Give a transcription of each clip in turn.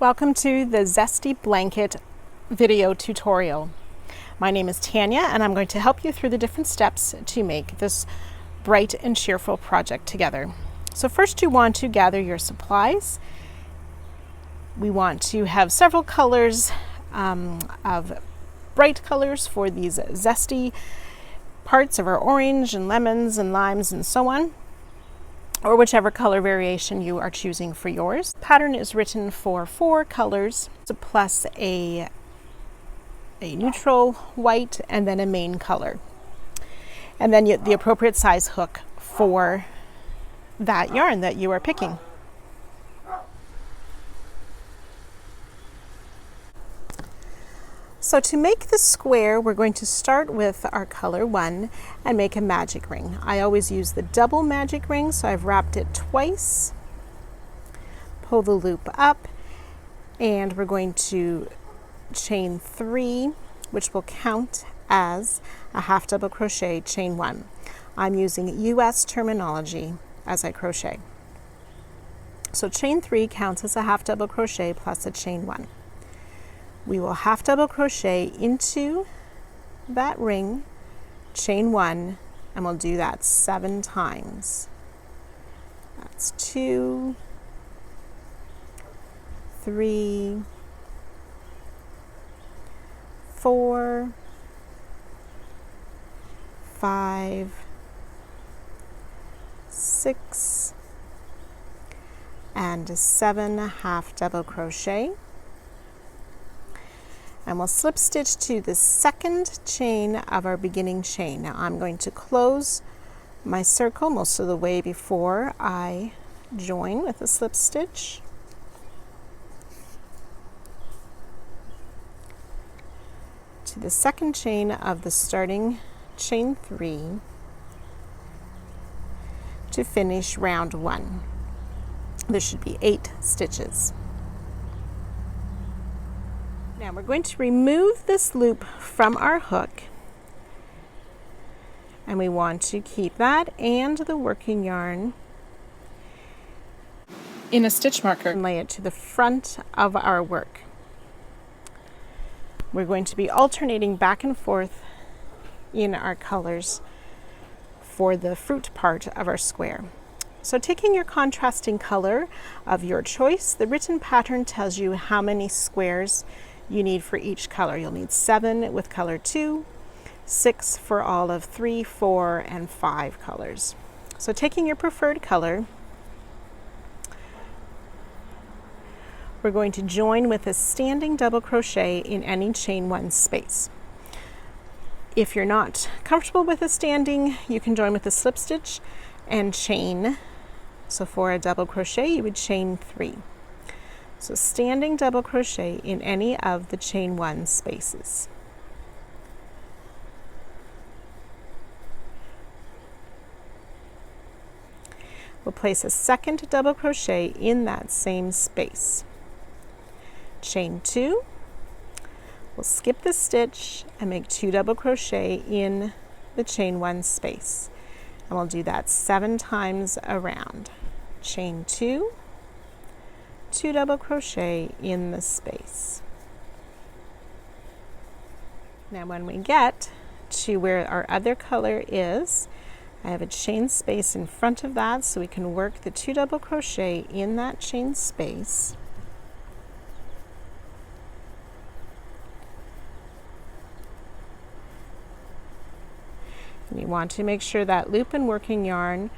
Welcome to the Zesty Blanket video tutorial. My name is Tanya and I'm going to help you through the different steps to make this bright and cheerful project together. So first you want to gather your supplies. We want to have several colors of bright colors for these zesty parts of our orange and lemons and limes and so on, or whichever color variation you are choosing for yours. The pattern is written for 4 colors plus a neutral white and then a main color, and then the appropriate size hook for that yarn that you are picking. So to make the square, we're going to start with our color 1 and make a magic ring. I always use the double magic ring, so I've wrapped it twice. Pull the loop up, and we're going to chain 3, which will count as a half double crochet, chain 1. I'm using US terminology as I crochet. So chain 3 counts as a half double crochet plus a chain 1. We will half double crochet into that ring, chain 1, and we'll do that 7 times. That's 2, 3, 4, 5, 6, and 7 half double crochet. And we'll slip stitch to the second chain of our beginning chain. Now I'm going to close my circle most of the way before I join with a slip stitch. To the second chain of the starting chain 3 to finish round 1. There should be 8 stitches. Now we're going to remove this loop from our hook, and we want to keep that and the working yarn in a stitch marker and lay it to the front of our work. We're going to be alternating back and forth in our colors for the fruit part of our square. So taking your contrasting color of your choice, the written pattern tells you how many squares you need for each color. You'll need 7 with color 2, 6 for all of 3, 4, and 5 colors. So taking your preferred color, we're going to join with a standing double crochet in any chain 1 space. If you're not comfortable with a standing, you can join with a slip stitch and chain. So for a double crochet, you would chain 3. So standing double crochet in any of the chain 1 spaces. We'll place a second double crochet in that same space. Chain 2. We'll skip the stitch and make 2 double crochet in the chain 1 space. And we'll do that 7 times around. Chain 2. 2 double crochet in the space. Now when we get to where our other color is, I have a chain space in front of that, so we can work the 2 double crochet in that chain space. And you want to make sure that loop and working yarn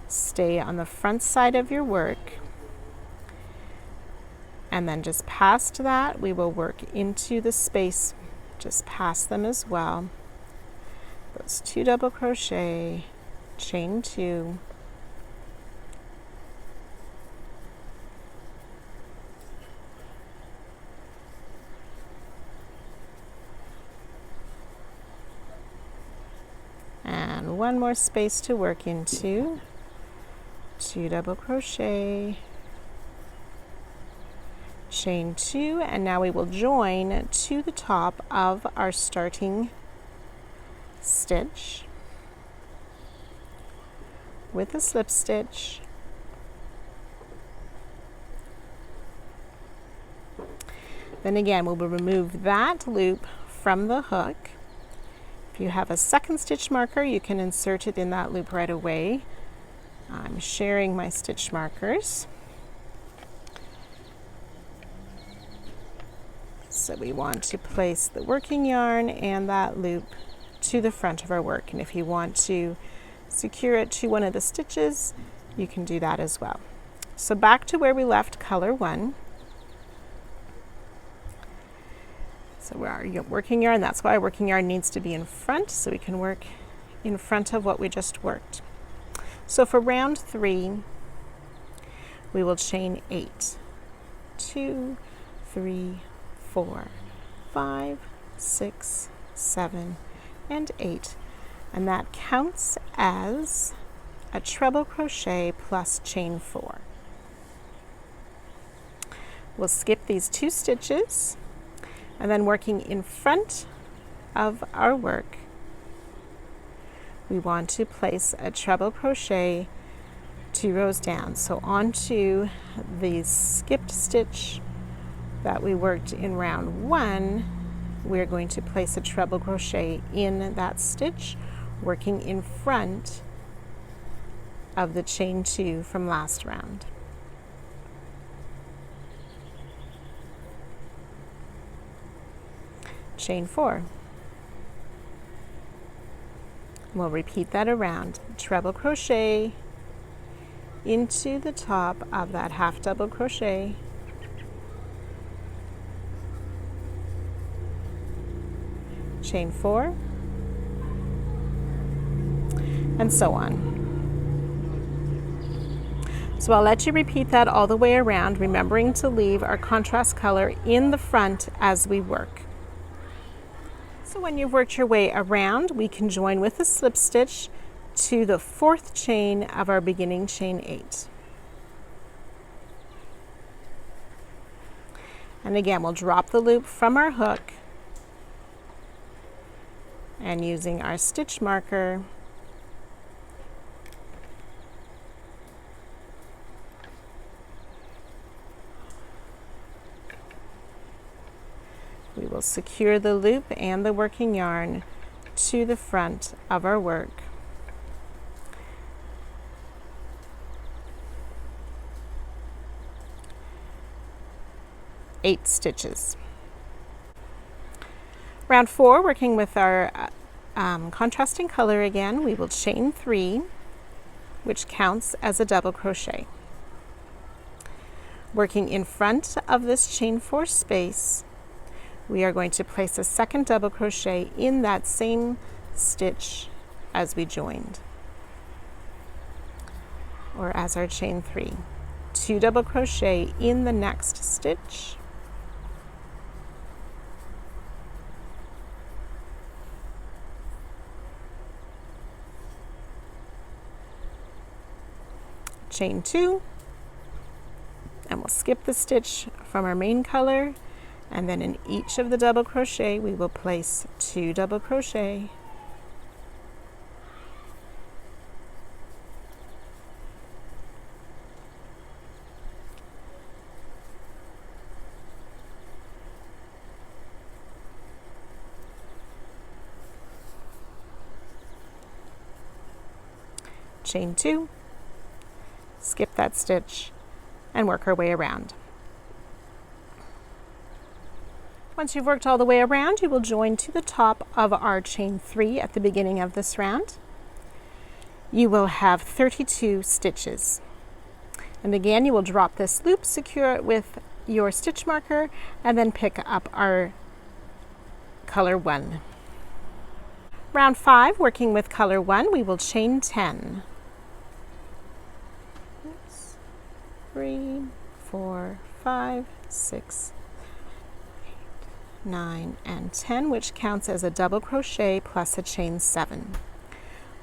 stay on the front side of your work. And then just past that, we will work into the space just past them as well. Those 2 double crochet, chain 2, and 1 more space to work into, 2 double crochet, chain 2, and now we will join to the top of our starting stitch with a slip stitch Then again, we'll remove that loop from the hook. If you have a second stitch marker, you can insert it in that loop right away. I'm sharing my stitch markers. So we want to place the working yarn and that loop to the front of our work. And if you want to secure it to one of the stitches, you can do that as well. So back to where we left color 1. So our working yarn, that's why working yarn needs to be in front, so we can work in front of what we just worked. So for round 3, we will chain 8. 2, 3, 4, 5, 6, 7, and 8. And that counts as a treble crochet plus chain 4. We'll skip these 2 stitches, and then working in front of our work, we want to place a treble crochet 2 rows down. So onto the skipped stitch that we worked in round 1, we're going to place a treble crochet in that stitch, working in front of the chain 2 from last round. Chain 4. We'll repeat that around. Treble crochet into the top of that half double crochet, chain 4, and so on. So I'll let you repeat that all the way around, remembering to leave our contrast color in the front as we work. So when you've worked your way around, we can join with a slip stitch to the 4th chain of our beginning chain 8. And again, we'll drop the loop from our hook, and using our stitch marker, we will secure the loop and the working yarn to the front of our work. Eight stitches. Round 4, working with our contrasting color again, we will chain 3, which counts as a double crochet. Working in front of this chain 4 space, we are going to place a second double crochet in that same stitch as we joined, or as our chain 3. 2 double crochet in the next stitch, chain 2, and we'll skip the stitch from our main color, and then in each of the double crochet we will place 2 double crochet, chain 2, skip that stitch, and work our way around. Once you've worked all the way around, you will join to the top of our chain 3 at the beginning of this round. You will have 32 stitches. And again, you will drop this loop, secure it with your stitch marker, and then pick up our color 1. Round 5, working with color 1, we will chain 10. 3, 4, 5, 6, 8, 9, and 10, which counts as a double crochet plus a chain 7.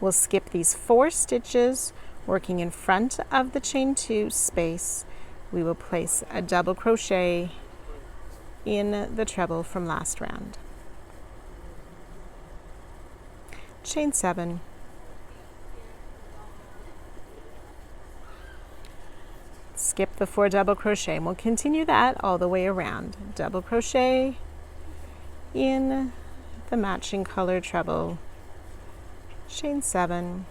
We'll skip these 4 stitches, working in front of the chain 2 space. We will place a double crochet in the treble from last round. Chain 7. skip the 4 double crochet, and we'll continue that all the way around. Double crochet in the matching color treble, chain 7,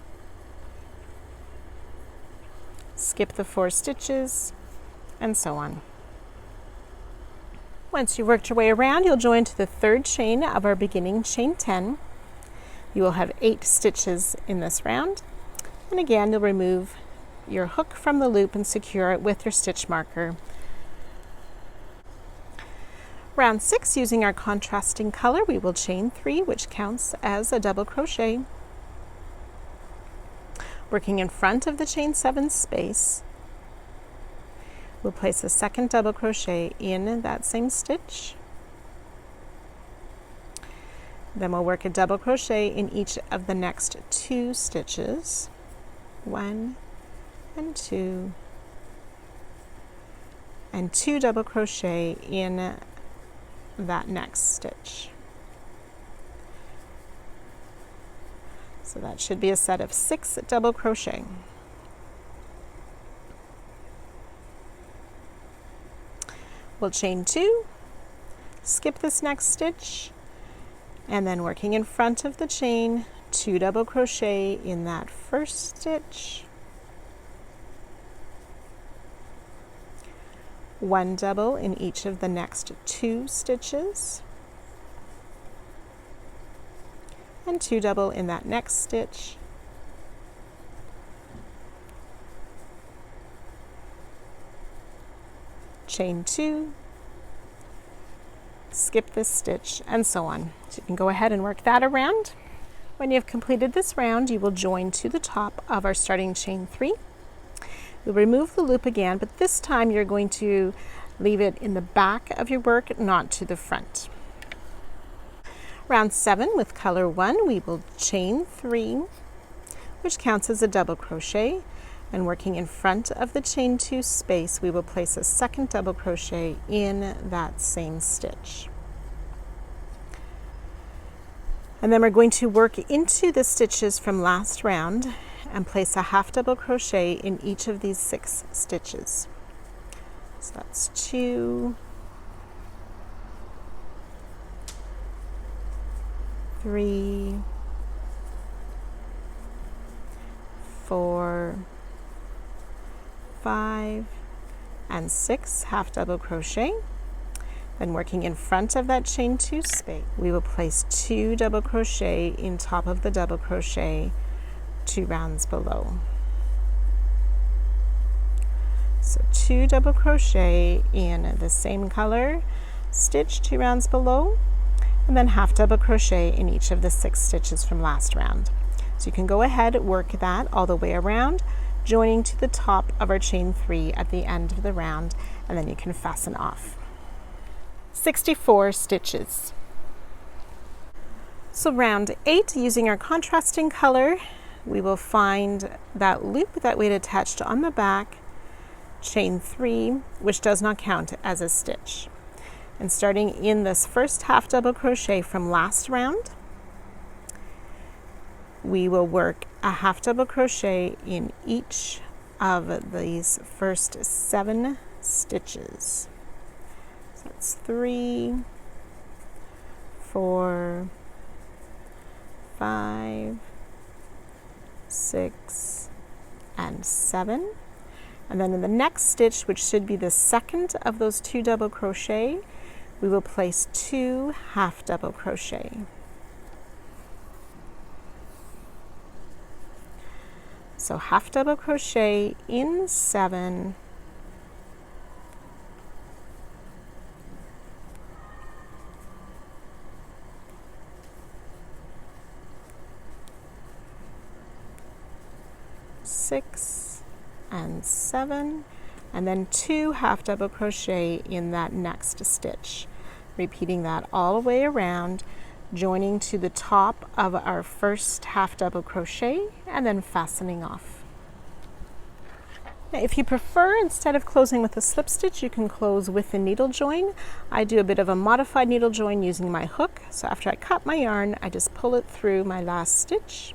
skip the 4 stitches, and so on. Once you worked your way around, you'll join to the 3rd chain of our beginning chain 10. You will have 8 stitches in this round, and again you'll remove your hook from the loop and secure it with your stitch marker. Round 6, using our contrasting color, we will chain 3, which counts as a double crochet. Working in front of the chain 7 space, we'll place a 2nd double crochet in that same stitch. Then we'll work a double crochet in each of the next 2 stitches. 1 and 2, and 2 double crochet in that next stitch. So that should be a set of 6 double crochet. We'll chain 2, skip this next stitch, and then working in front of the chain, 2 double crochet in that first stitch, 1 double in each of the next 2 stitches, and 2 double in that next stitch, chain 2, skip this stitch, and so on. So you can go ahead and work that around. When you've completed this round, you will join to the top of our starting chain 3. You'll remove the loop again, but this time you're going to leave it in the back of your work, not to the front. Round 7, with color 1, we will chain 3, which counts as a double crochet, and working in front of the chain 2 space, we will place a 2nd double crochet in that same stitch. And then we're going to work into the stitches from last round and place a half double crochet in each of these 6 stitches. So that's 2, 3, 4, 5, and 6 half double crochet. Then working in front of that chain 2 space, we will place 2 double crochet in top of the double crochet 2 rounds below. So 2 double crochet in the same color stitch 2 rounds below, and then half double crochet in each of the 6 stitches from last round. So you can go ahead, work that all the way around, joining to the top of our chain 3 at the end of the round, and then you can fasten off. 64 stitches. So round 8, using our contrasting color, we will find that loop that we had attached on the back, chain 3, which does not count as a stitch. And starting in this first half double crochet from last round, we will work a half double crochet in each of these first 7 stitches. So that's 3, 4, 5, 6, and 7. And then in the next stitch, which should be the second of those 2 double crochet, we will place 2 half double crochet. So half double crochet in 7, six, and 7, and then 2 half double crochet in that next stitch. Repeating that all the way around, joining to the top of our first half double crochet and then fastening off. Now, if you prefer, instead of closing with a slip stitch, you can close with a needle join. I do a bit of a modified needle join using my hook. So after I cut my yarn, I just pull it through my last stitch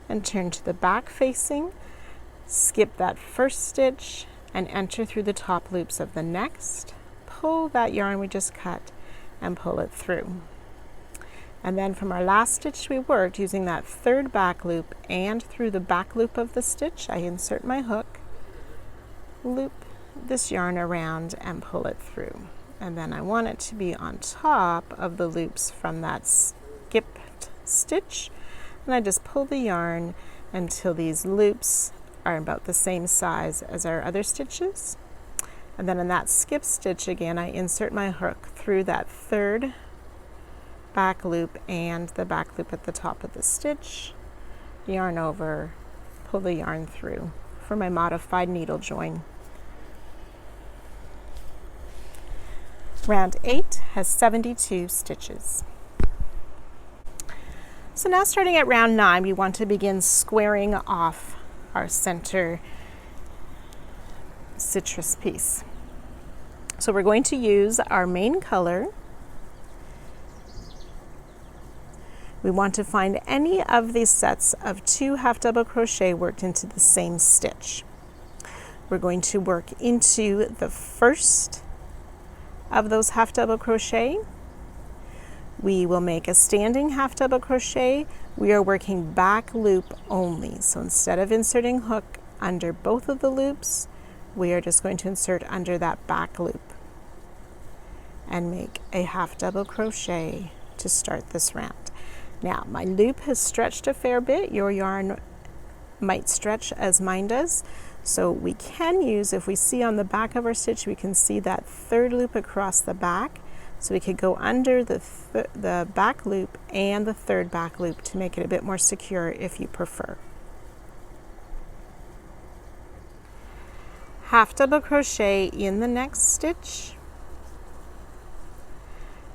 and turn to the back facing, skip that first stitch, and enter through the top loops of the next. Pull that yarn we just cut and pull it through. And then from our last stitch we worked, using that third back loop and through the back loop of the stitch, I insert my hook, loop this yarn around and pull it through. And then I want it to be on top of the loops from that skipped stitch, and I just pull the yarn until these loops are about the same size as our other stitches. And then in that skip stitch again, I insert my hook through that third back loop and the back loop at the top of the stitch, yarn over, pull the yarn through for my modified needle join. Round 8 has 72 stitches. So now starting at round 9, we want to begin squaring off our center citrus piece. So we're going to use our main color. We want to find any of these sets of 2 half double crochet worked into the same stitch. We're going to work into the first of those half double crochet. We will make a standing half double crochet. We are working back loop only. So instead of inserting hook under both of the loops, we are just going to insert under that back loop and make a half double crochet to start this round. Now my loop has stretched a fair bit. Your yarn might stretch as mine does. So we can use, if we see on the back of our stitch, we can see that third loop across the back. So we could go under the back loop and the third back loop to make it a bit more secure if you prefer. Half double crochet in the next stitch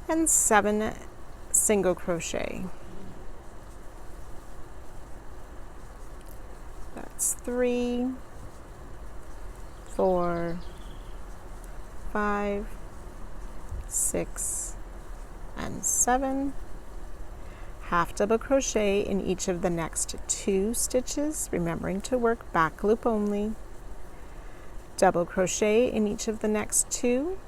and 7 single crochet. That's 3, 4, 5, 6, and 7. Half double crochet in each of the next 2 stitches, remembering to work back loop only. Double crochet in each of the next 2.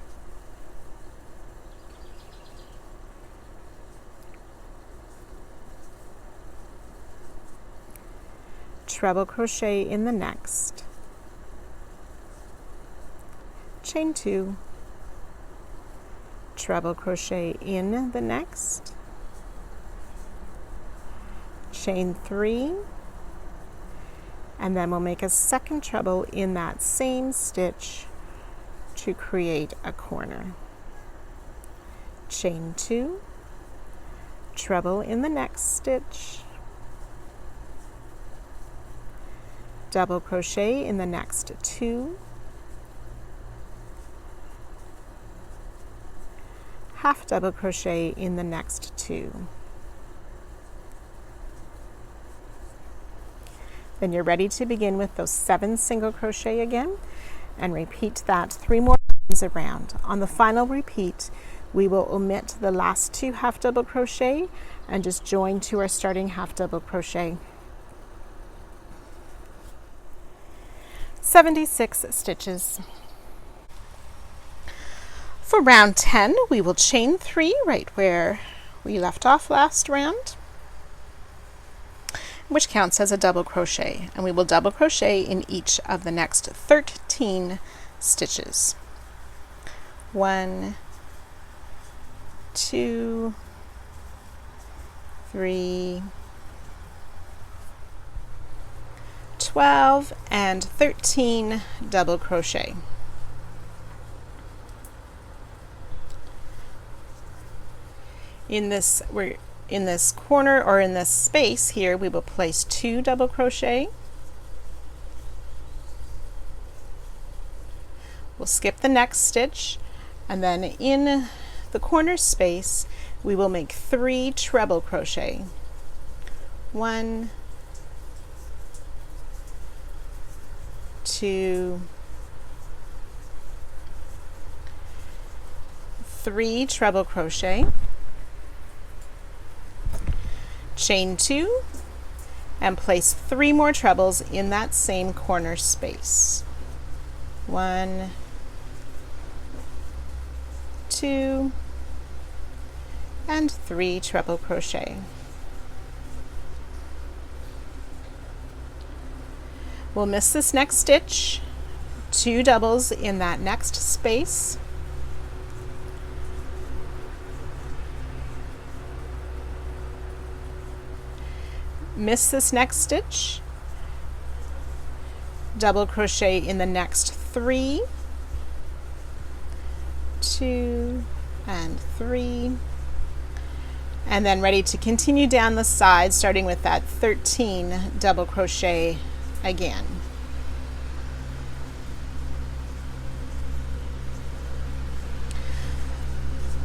Treble crochet in the next. Chain 2. Treble crochet in the next. Chain 3. And then we'll make a second treble in that same stitch to create a corner. Chain 2. Treble in the next stitch. Double crochet in the next 2. Half double crochet in the next 2. Then you're ready to begin with those 7 single crochet again, and repeat that 3 more times around. On the final repeat, we will omit the last 2 half double crochet and just join to our starting half double crochet. 76 stitches. For round 10, we will chain 3 right where we left off last round, which counts as a double crochet, and we will double crochet in each of the next 13 stitches. 1, 2, 3, 12, and 13 double crochet. In this corner, or in this space here, we will place 2 double crochet. We'll skip the next stitch, and then in the corner space we will make 3 treble crochet. 1, 2, 3 treble crochet. Chain 2 and place 3 more trebles in that same corner space. 1, 2, and 3 treble crochet. We'll miss this next stitch, 2 doubles in that next space. Miss this next stitch, double crochet in the next 3, 2 and 3, and then ready to continue down the side, starting with that 13 double crochet again.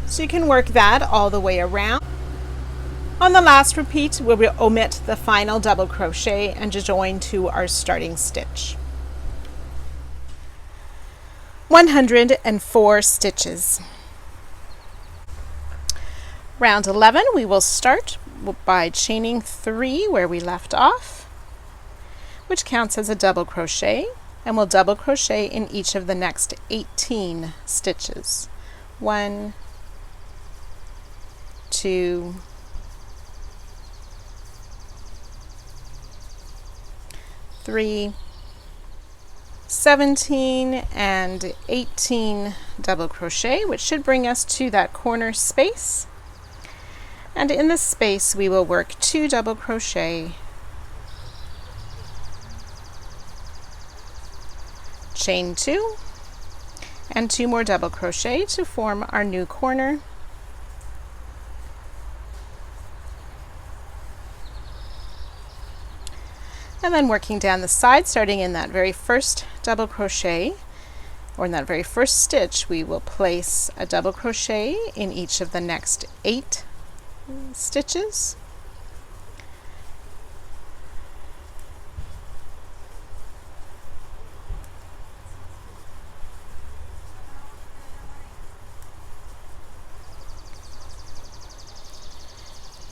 So you can work that all the way around. On the last repeat, we will omit the final double crochet and just join to our starting stitch. 104 stitches. Round 11, we will start by chaining 3 where we left off, which counts as a double crochet, and we'll double crochet in each of the next 18 stitches. 1, 2, 3, 17 and 18 double crochet, which should bring us to that corner space. And in this space we will work 2 double crochet, chain 2, and 2 more double crochet to form our new corner. And then working down the side, starting in that very first double crochet, or in that very first stitch, we will place a double crochet in each of the next 8 stitches.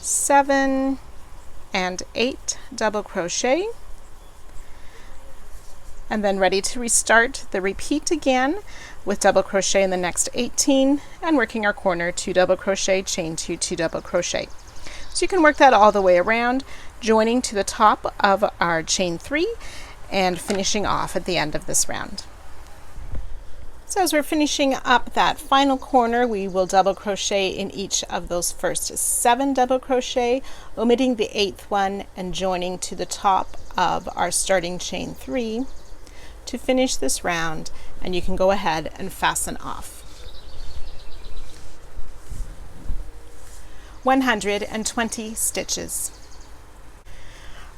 Seven and 8 double crochet, and then ready to restart the repeat again with double crochet in the next 18 and working our corner, 2 double crochet, chain 2, 2 double crochet. So you can work that all the way around, joining to the top of our chain 3 and finishing off at the end of this round. So as we're finishing up that final corner, we will double crochet in each of those first 7 double crochet, omitting the 8th one and joining to the top of our starting chain 3 to finish this round, and you can go ahead and fasten off. 120 stitches.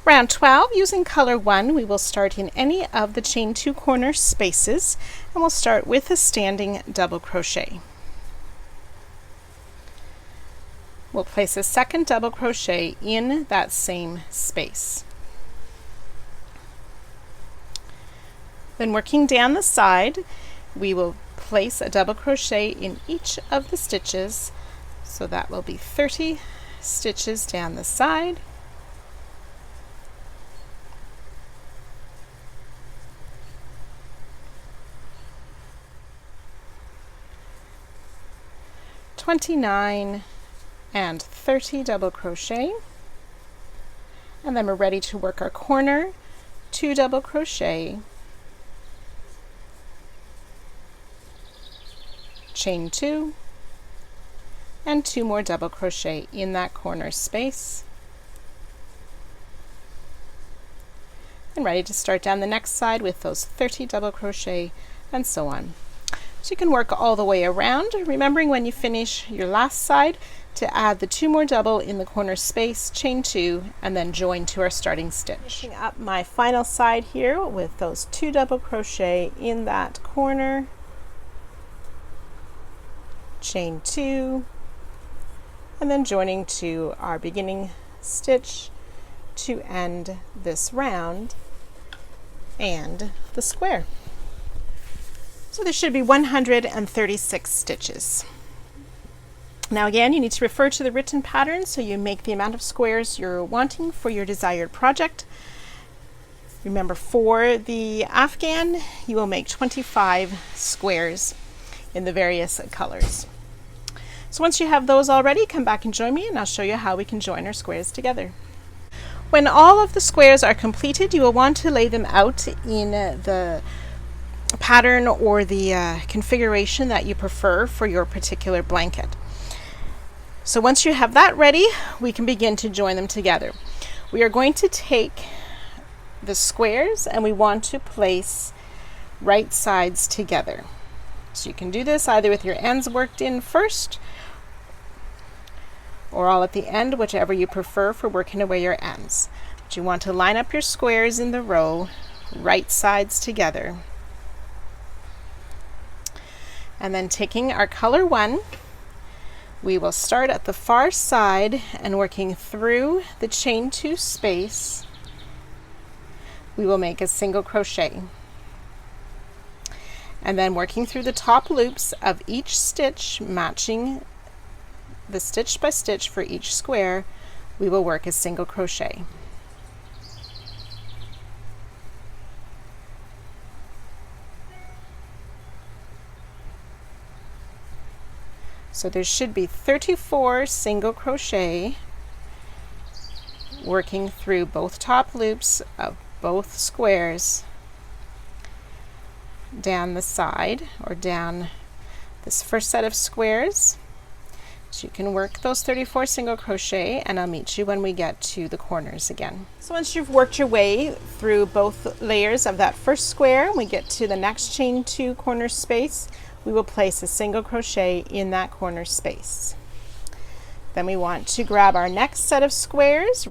Round 12, using color 1, we will start in any of the chain 2 corner spaces, and we'll start with a standing double crochet. We'll place a second double crochet in that same space. Then working down the side, we will place a double crochet in each of the stitches, so that will be 30 stitches down the side. $29 and 30 double crochet, and then we're ready to work our corner, 2 double crochet, chain 2, and 2 more double crochet in that corner space, and ready to start down the next side with those 30 double crochet, and so on. So you can work all the way around, remembering when you finish your last side to add the 2 more double in the corner space, chain 2, and then join to our starting stitch. Finishing up my final side here with those 2 double crochet in that corner, chain 2, and then joining to our beginning stitch to end this round and the square. So there should be 136 stitches. Now again, you need to refer to the written pattern so you make the amount of squares you're wanting for your desired project. Remember, for the afghan, you will make 25 squares in the various colors. So once you have those all ready, come back and join me and I'll show you how we can join our squares together. When all of the squares are completed, you will want to lay them out in the pattern or the configuration that you prefer for your particular blanket. So once you have that ready, we can begin to join them together. We are going to take the squares and we want to place right sides together. So you can do this either with your ends worked in first or all at the end, whichever you prefer for working away your ends. But you want to line up your squares in the row, right sides together. And then taking our color 1, we will start at the far side and working through the chain 2 space, we will make a single crochet. And then working through the top loops of each stitch, matching the stitch by stitch for each square, we will work a single crochet. So there should be 34 single crochet working through both top loops of both squares down the side or down this first set of squares. So you can work those 34 single crochet and I'll meet you when we get to the corners again. So once you've worked your way through both layers of that first square, we get to the next chain 2 corner space, we will place a single crochet in that corner space. Then we want to grab our next set of squares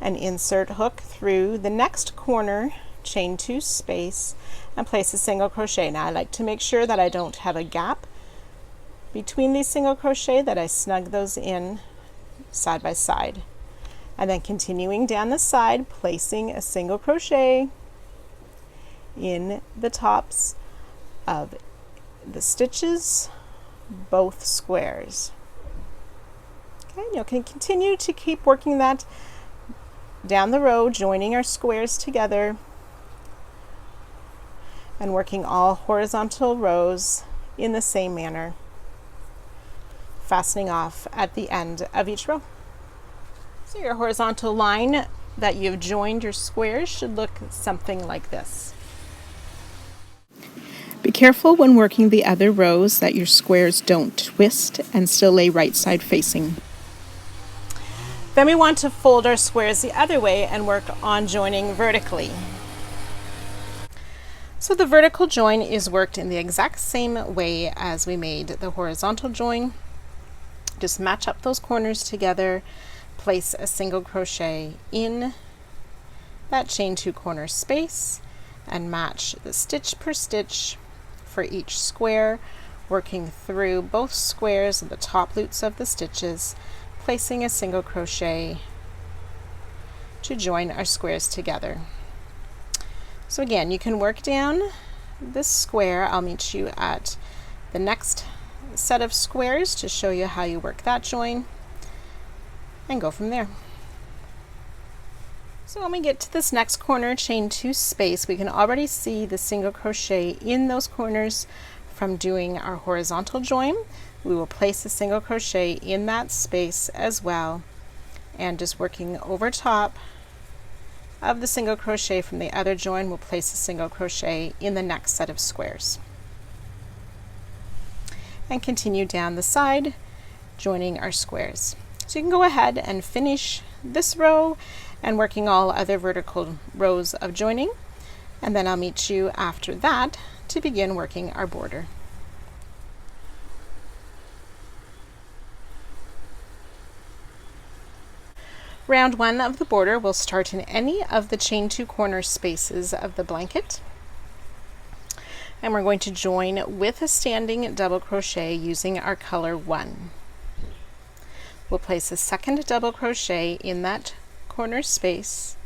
and insert hook through the next corner chain 2 space and place a single crochet. Now I like to make sure that I don't have a gap between these single crochet, that I snug those in side by side. And then continuing down the side, placing a single crochet in the tops of the stitches, both squares. Okay, you can continue to keep working that down the row, joining our squares together and working all horizontal rows in the same manner, fastening off at the end of each row. So your horizontal line that you've joined your squares should look something like this. Be careful when working the other rows that your squares don't twist and still lay right side facing. Then we want to fold our squares the other way and work on joining vertically. So the vertical join is worked in the exact same way as we made the horizontal join. Just match up those corners together, place a single crochet in that chain 2 corner space and match the stitch per stitch for each square, working through both squares and the top loops of the stitches, placing a single crochet to join our squares together. So again, you can work down this square. I'll meet you at the next set of squares to show you how you work that join and go from there. So when we get to this next corner chain 2 space, we can already see the single crochet in those corners from doing our horizontal join. We will place a single crochet in that space as well, and just working over top of the single crochet from the other join, we'll place a single crochet in the next set of squares and continue down the side joining our squares. So you can go ahead and finish this row and working all other vertical rows of joining, and then I'll meet you after that to begin working our border. Round 1 of the border will start in any of the chain 2 corner spaces of the blanket, and we're going to join with a standing double crochet using our color 1. We'll place a second double crochet in that corner space,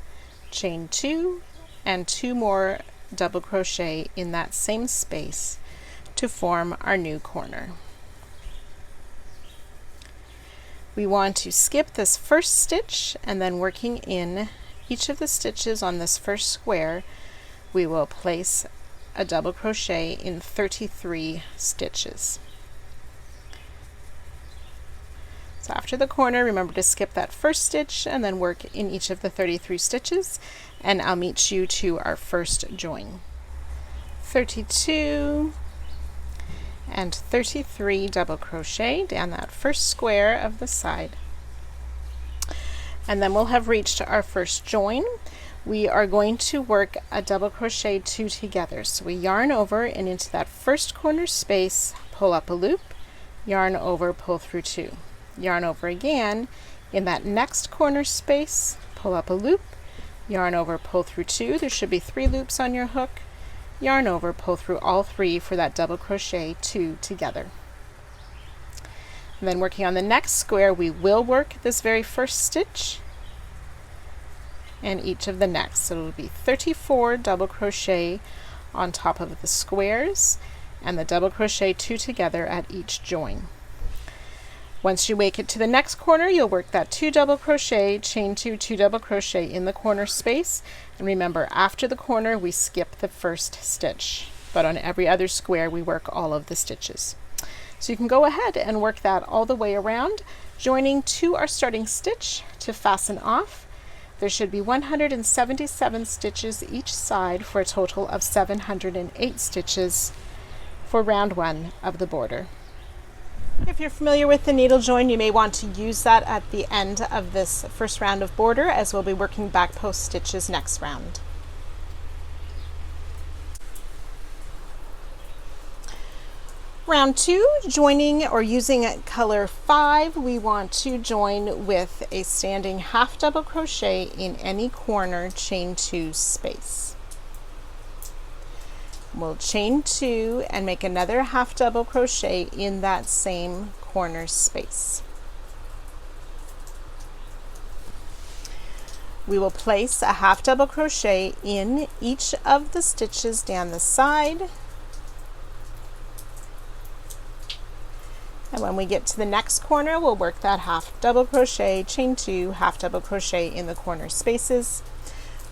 chain 2 and 2 more double crochet in that same space to form our new corner. We want to skip this first stitch and then working in each of the stitches on this first square, we will place a double crochet in 33 stitches. So after the corner, remember to skip that first stitch and then work in each of the 33 stitches, and I'll meet you to our first join. 32 and 33 double crochet down that first square of the side. And then we'll have reached our first join. We are going to work a double crochet 2 together. So we yarn over and into that first corner space, pull up a loop, yarn over, pull through 2. Yarn over again in that next corner space, pull up a loop, yarn over, pull through 2. There should be 3 loops on your hook. Yarn over, pull through all 3 for that double crochet 2 together. And then working on the next square, we will work this very first stitch and each of the next. So it'll be 34 double crochet on top of the squares and the double crochet 2 together at each join. Once you make it to the next corner, you'll work that 2 double crochet, chain 2, 2 double crochet in the corner space. And remember, after the corner, we skip the first stitch, but on every other square, we work all of the stitches. So you can go ahead and work that all the way around, joining to our starting stitch to fasten off. There should be 177 stitches each side for a total of 708 stitches for round 1 of the border. If you're familiar with the needle join, you may want to use that at the end of this first round of border, as we'll be working back post stitches next round. Round 2, joining or using color 5, we want to join with a standing half double crochet in any corner chain 2 space. We'll chain 2 and make another half double crochet in that same corner space. We will place a half double crochet in each of the stitches down the side. And when we get to the next corner, we'll work that half double crochet, chain 2, half double crochet in the corner spaces,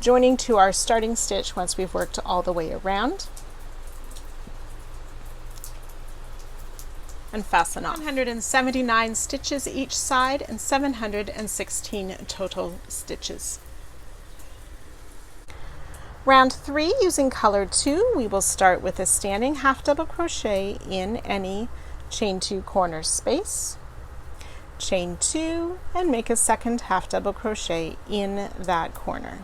joining to our starting stitch once we've worked all the way around. And fasten off. 179 stitches each side and 716 total stitches. Round 3, using color 2, we will start with a standing half double crochet in any chain 2 corner space, chain 2, and make a second half double crochet in that corner.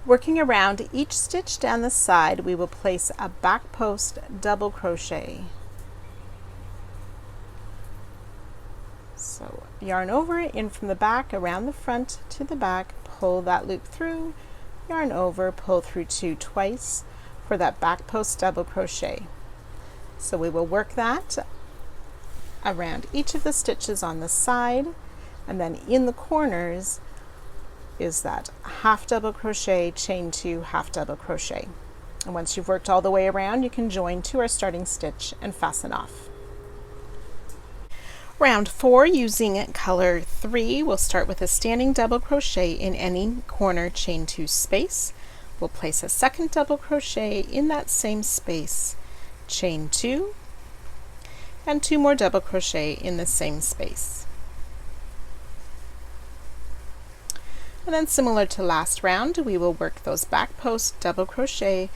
Working around each stitch down the side, we will place a back post double crochet. So yarn over, in from the back, around the front to the back, pull that loop through, yarn over, pull through 2 twice for that back post double crochet. So we will work that around each of the stitches on the side, and then in the corners is that half double crochet, chain 2, half double crochet. And once you've worked all the way around, you can join to our starting stitch and fasten off. Round 4, using color 3, we'll start with a standing double crochet in any corner chain 2 space. We'll place a second double crochet in that same space, chain 2, and 2 more double crochet in the same space. And then, similar to last round, we will work those back post double crochet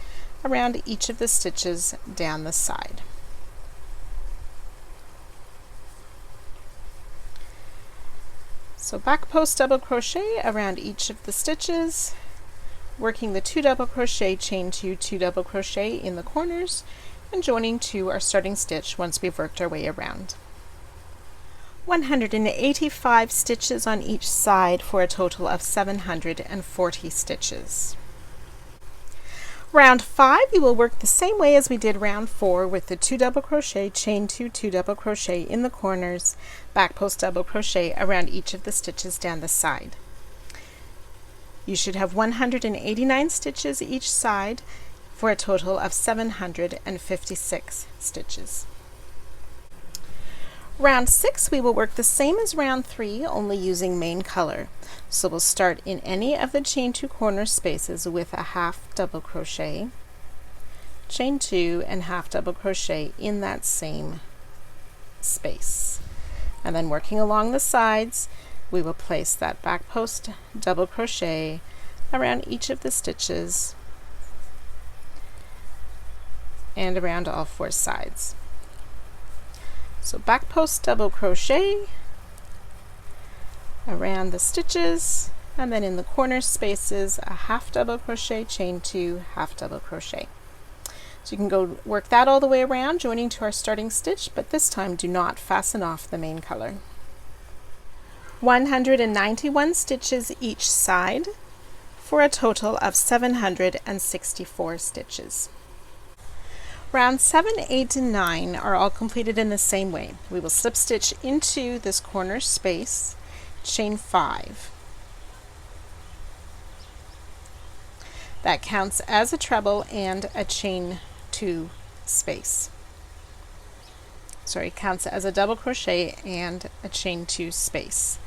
around each of the stitches down the side. So back post double crochet around each of the stitches, working the 2 double crochet, chain 2, 2 double crochet in the corners, and joining to our starting stitch once we've worked our way around. 185 stitches on each side for a total of 740 stitches. Round 5, we will work the same way as we did round 4 with the 2 double crochet, chain 2, 2 double crochet in the corners, back post double crochet around each of the stitches down the side. You should have 189 stitches each side for a total of 756 stitches. Round 6, we will work the same as round 3, only using main color. So we'll start in any of the chain 2 corner spaces with a half double crochet, chain 2, and half double crochet in that same space. And then working along the sides, we will place that back post double crochet around each of the stitches and around all 4 sides. So back post double crochet around the stitches, and then in the corner spaces a half double crochet, chain 2, half double crochet. So you can go work that all the way around, joining to our starting stitch, but this time do not fasten off the main color. 191 stitches each side for a total of 764 stitches. Rounds 7, 8, and 9 are all completed in the same way. We will slip stitch into this corner space, chain 5. That counts as a treble and a chain 2 space. Sorry, counts as a double crochet and a chain 2 space.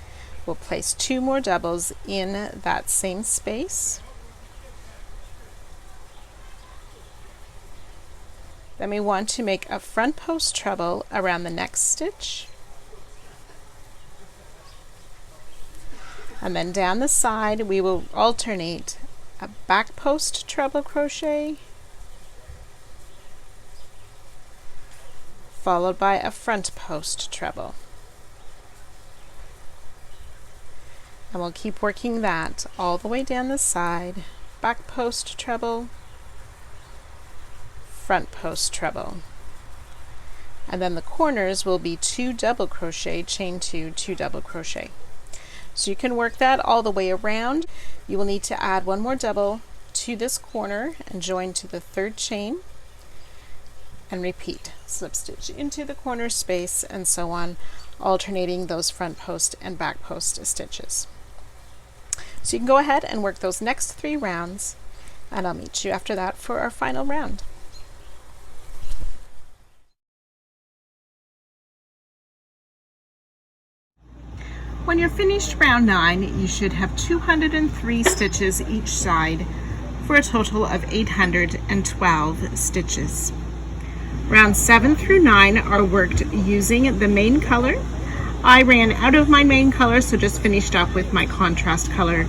We'll place 2 more doubles in that same space. Then we want to make a front post treble around the next stitch. And then down the side we will alternate a back post treble crochet followed by a front post treble. And we'll keep working that all the way down the side. Back post treble, front post treble, and then the corners will be 2 double crochet, chain 2, 2 double crochet. So you can work that all the way around. You will need to add 1 more double to this corner and join to the 3rd chain and repeat. Slip stitch into the corner space and so on, alternating those front post and back post stitches. So you can go ahead and work those next 3 rounds, and I'll meet you after that for our final round. When you're finished round 9, you should have 203 stitches each side for a total of 812 stitches. Rounds 7 through 9 are worked using the main color. I ran out of my main color, so just finished up with my contrast color.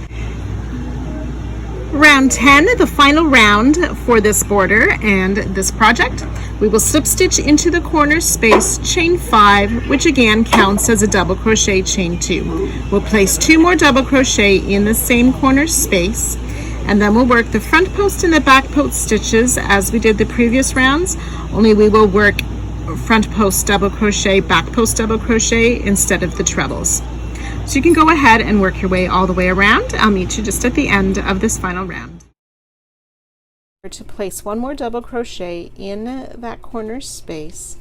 Round 10, the final round for this border and this project, we will slip stitch into the corner space, chain 5, which again counts as a double crochet, chain 2. We'll place 2 more double crochet in the same corner space, and then we'll work the front post and the back post stitches as we did the previous rounds, only we will work front post double crochet, back post double crochet instead of the trebles. So you can go ahead and work your way all the way around. I'll meet you just at the end of this final round. To place 1 more double crochet in that corner space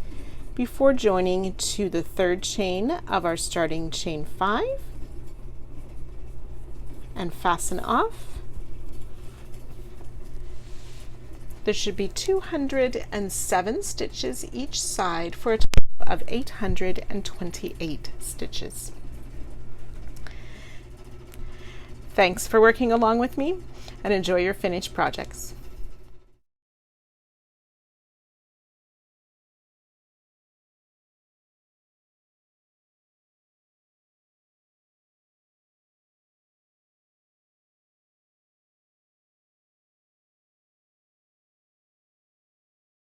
before joining to the 3rd chain of our starting chain 5 and fasten off. There should be 207 stitches each side for a total of 828 stitches. Thanks for working along with me, and enjoy your finished projects.